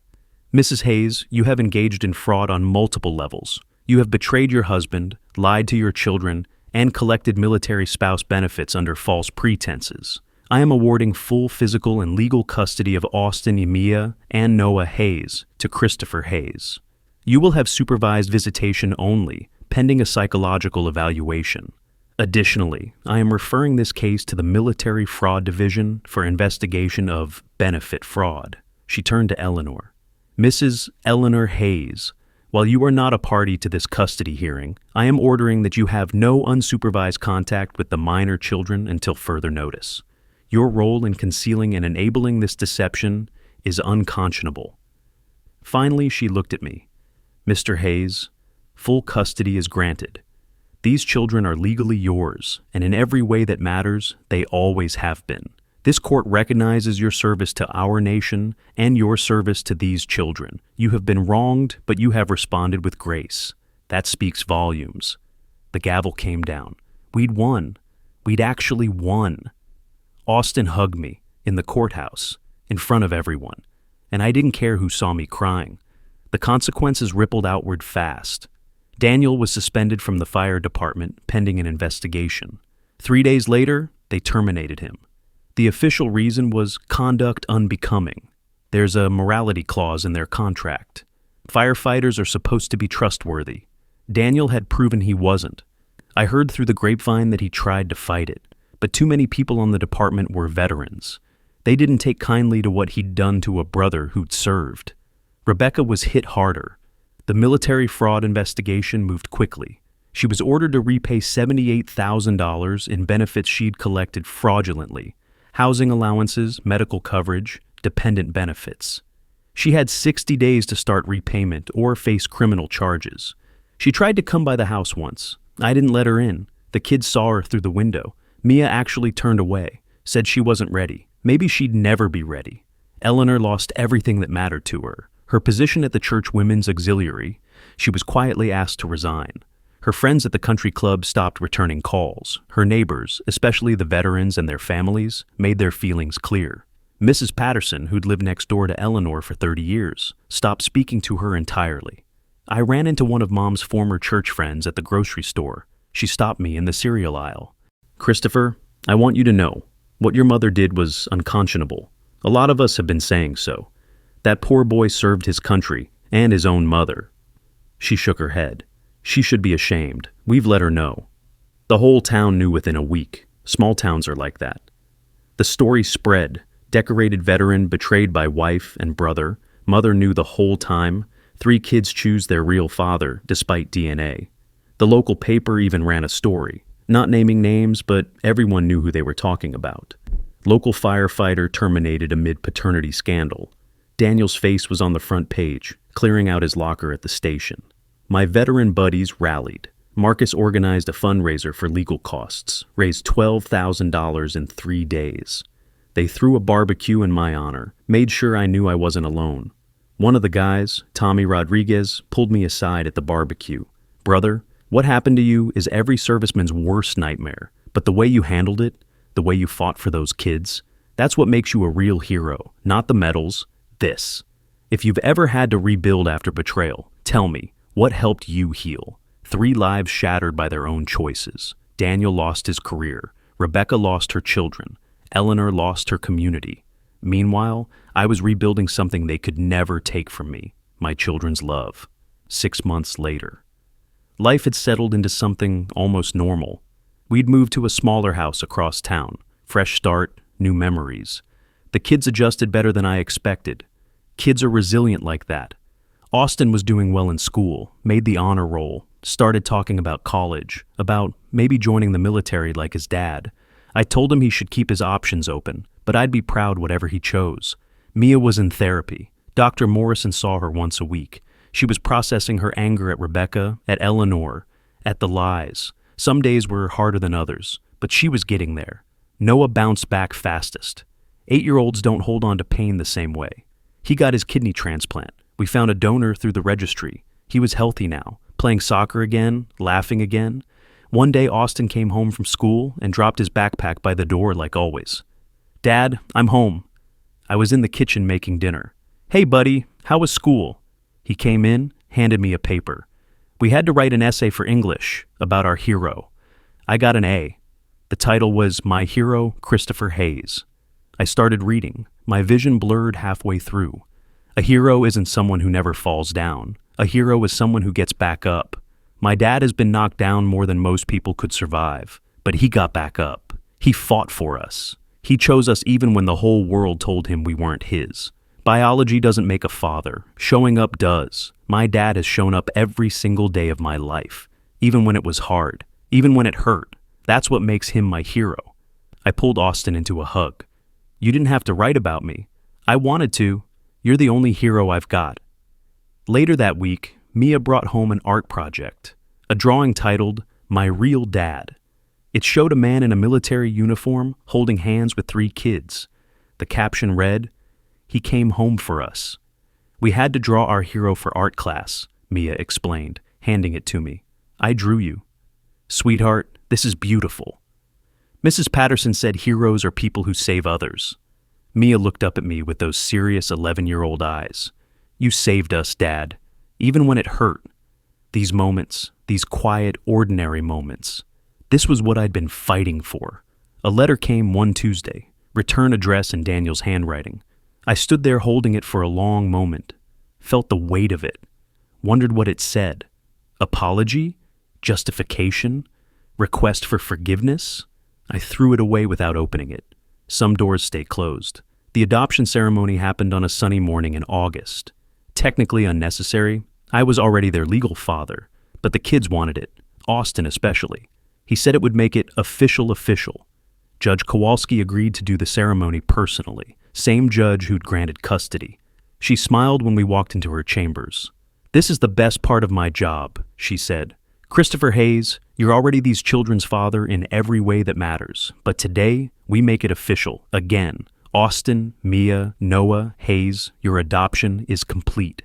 "Mrs. Hayes, you have engaged in fraud on multiple levels. You have betrayed your husband, lied to your children, and collected military spouse benefits under false pretenses. I am awarding full physical and legal custody of Austin Emia and Noah Hayes to Christopher Hayes. You will have supervised visitation only, pending a psychological evaluation. Additionally, I am referring this case to the Military Fraud Division for investigation of benefit fraud." She turned to Eleanor. "Mrs. Eleanor Hayes, while you are not a party to this custody hearing, I am ordering that you have no unsupervised contact with the minor children until further notice. Your role in concealing and enabling this deception is unconscionable." Finally, she looked at me. "Mr. Hayes, full custody is granted. These children are legally yours, and in every way that matters, they always have been. This court recognizes your service to our nation and your service to these children. You have been wronged, but you have responded with grace. That speaks volumes." The gavel came down. We'd won. We'd actually won. Austin hugged me in the courthouse, in front of everyone, and I didn't care who saw me crying. The consequences rippled outward fast. Daniel was suspended from the fire department pending an investigation. 3 days later, they terminated him. The official reason was conduct unbecoming. There's a morality clause in their contract. Firefighters are supposed to be trustworthy. Daniel had proven he wasn't. I heard through the grapevine that he tried to fight it, but too many people on the department were veterans. They didn't take kindly to what he'd done to a brother who'd served. Rebecca was hit harder. The military fraud investigation moved quickly. She was ordered to repay $78,000 in benefits she'd collected fraudulently: housing allowances, medical coverage, dependent benefits. She had 60 days to start repayment or face criminal charges. She tried to come by the house once. I didn't let her in. The kids saw her through the window. Mia actually turned away, said she wasn't ready. Maybe she'd never be ready. Eleanor lost everything that mattered to her. Her position at the church women's auxiliary, she was quietly asked to resign. Her friends at the country club stopped returning calls. Her neighbors, especially the veterans and their families, made their feelings clear. Mrs. Patterson, who'd lived next door to Eleanor for 30 years, stopped speaking to her entirely. I ran into one of Mom's former church friends at the grocery store. She stopped me in the cereal aisle. "Christopher, I want you to know, what your mother did was unconscionable. A lot of us have been saying so. That poor boy served his country and his own mother." She shook her head. "She should be ashamed. We've let her know." The whole town knew within a week. Small towns are like that. The story spread. Decorated veteran betrayed by wife and brother. Mother knew the whole time. 3 kids choose their real father despite DNA. The local paper even ran a story. Not naming names, but everyone knew who they were talking about. Local firefighter terminated amid paternity scandal. Daniel's face was on the front page, clearing out his locker at the station. My veteran buddies rallied. Marcus organized a fundraiser for legal costs, raised $12,000 in 3 days. They threw a barbecue in my honor, made sure I knew I wasn't alone. One of the guys, Tommy Rodriguez, pulled me aside at the barbecue. "Brother, what happened to you is every serviceman's worst nightmare, but the way you handled it, the way you fought for those kids, that's what makes you a real hero, not the medals, this. If you've ever had to rebuild after betrayal, tell me, what helped you heal? 3 lives shattered by their own choices. Daniel lost his career. Rebecca lost her children. Eleanor lost her community. Meanwhile, I was rebuilding something they could never take from me, my children's love. 6 months later. Life had settled into something almost normal. We'd moved to a smaller house across town. Fresh start, new memories. The kids adjusted better than I expected. Kids are resilient like that. Austin was doing well in school, made the honor roll, started talking about college, about maybe joining the military like his dad. I told him he should keep his options open, but I'd be proud whatever he chose. Mia was in therapy. Dr. Morrison saw her once a week. She was processing her anger at Rebecca, at Eleanor, at the lies. Some days were harder than others, but she was getting there. Noah bounced back fastest. 8-year-olds don't hold on to pain the same way. He got his kidney transplant. We found a donor through the registry. He was healthy now, playing soccer again, laughing again. One day, Austin came home from school and dropped his backpack by the door like always. "Dad, I'm home." I was in the kitchen making dinner. "Hey, buddy, how was school?" He came in, handed me a paper. We had to write an essay for English about our hero. I got an A. The title was My Hero, Christopher Hayes. I started reading. My vision blurred halfway through. A hero isn't someone who never falls down. A hero is someone who gets back up. My dad has been knocked down more than most people could survive, but he got back up. He fought for us. He chose us even when the whole world told him we weren't his. Biology doesn't make a father. Showing up does. My dad has shown up every single day of my life, even when it was hard, even when it hurt. That's what makes him my hero. I pulled Austin into a hug. "You didn't have to write about me. I wanted to. You're the only hero I've got." Later that week, Mia brought home an art project, a drawing titled My Real Dad. It showed a man in a military uniform holding hands with 3 kids. The caption read, "He came home for us." "We had to draw our hero for art class," Mia explained, handing it to me. "I drew you." "Sweetheart, this is beautiful." Mrs. Patterson said heroes are people who save others. Mia looked up at me with those serious 11-year-old eyes. "You saved us, Dad, even when it hurt." These moments, these quiet, ordinary moments. This was what I'd been fighting for. A letter came one Tuesday, return address in Daniel's handwriting. I stood there holding it for a long moment, felt the weight of it, wondered what it said. Apology? Justification? Request for forgiveness? I threw it away without opening it. Some doors stay closed. The adoption ceremony happened on a sunny morning in August. Technically unnecessary. I was already their legal father, but the kids wanted it, Austin especially. He said it would make it official. Judge Kowalski agreed to do the ceremony personally, same judge who'd granted custody. She smiled when we walked into her chambers. "This is the best part of my job," she said. "Christopher Hayes, you're already these children's father in every way that matters, but today we make it official, again. Austin, Mia, Noah, Hayes, your adoption is complete."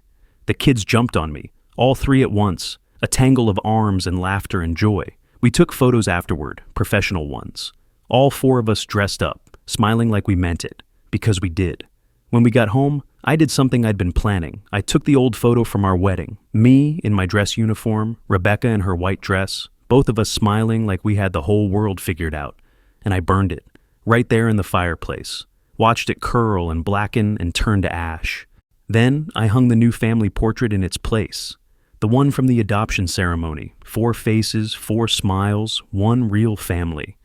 The kids jumped on me, all 3 at once, a tangle of arms and laughter and joy. We took photos afterward, professional ones. All 4 of us dressed up, smiling like we meant it, because we did. When we got home, I did something I'd been planning. I took the old photo from our wedding, me in my dress uniform, Rebecca in her white dress, both of us smiling like we had the whole world figured out, and I burned it, right there in the fireplace, watched it curl and blacken and turn to ash. Then I hung the new family portrait in its place, the one from the adoption ceremony, 4 faces, 4 smiles, 1 real family.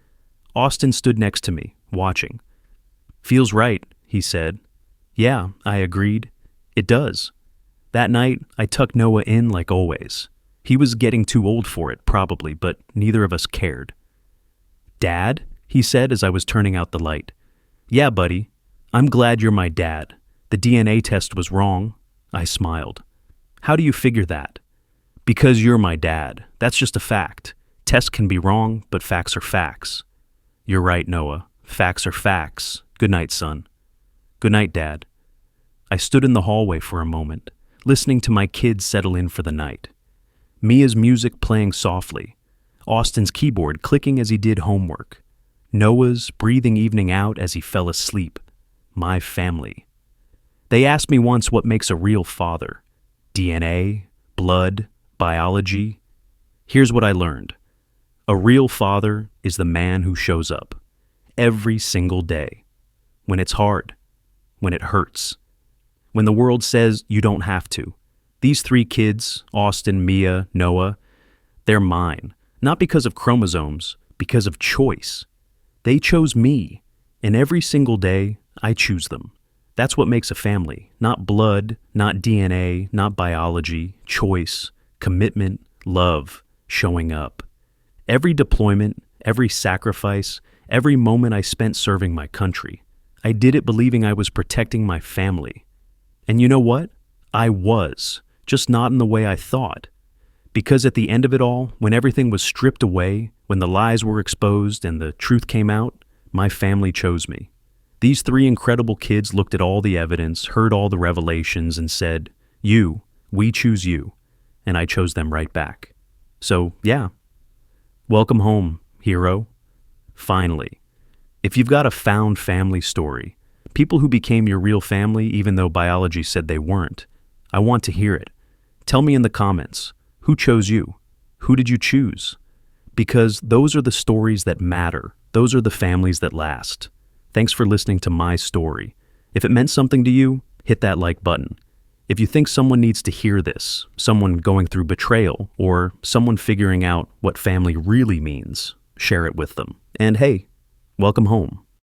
Austin stood next to me, watching. "Feels right," he said. "Yeah," I agreed. "It does." That night, I tucked Noah in like always. He was getting too old for it, probably, but neither of us cared. "Dad?" he said as I was turning out the light. "Yeah, buddy. I'm glad you're my dad. The DNA test was wrong." I smiled. "How do you figure that?" "Because you're my dad. That's just a fact. Tests can be wrong, but facts are facts." "You're right, Noah. Facts are facts. Good night, son." "Good night, Dad." I stood in the hallway for a moment, listening to my kids settle in for the night. Mia's music playing softly, Austin's keyboard clicking as he did homework, Noah's breathing evening out as he fell asleep. My family. They asked me once what makes a real father. DNA, blood, biology. Here's what I learned. A real father is the man who shows up every single day. When it's hard, when it hurts, when the world says you don't have to. These 3 kids, Austin, Mia, Noah, they're mine. Not because of chromosomes, because of choice. They chose me, and every single day I choose them. That's what makes a family. Not blood, not DNA, not biology, choice, commitment, love, showing up. Every deployment, every sacrifice, every moment I spent serving my country, I did it believing I was protecting my family. And you know what? I was, just not in the way I thought. Because at the end of it all, when everything was stripped away, when the lies were exposed and the truth came out, my family chose me. These three incredible kids looked at all the evidence, heard all the revelations, and said, we choose you. And I chose them right back. So, yeah. Welcome home, hero. Finally. If you've got a found family story, people who became your real family even though biology said they weren't, I want to hear it. Tell me in the comments, who chose you? Who did you choose? Because those are the stories that matter. Those are the families that last. Thanks for listening to my story. If it meant something to you, hit that like button. If you think someone needs to hear this, someone going through betrayal, or someone figuring out what family really means, share it with them. And hey, welcome home.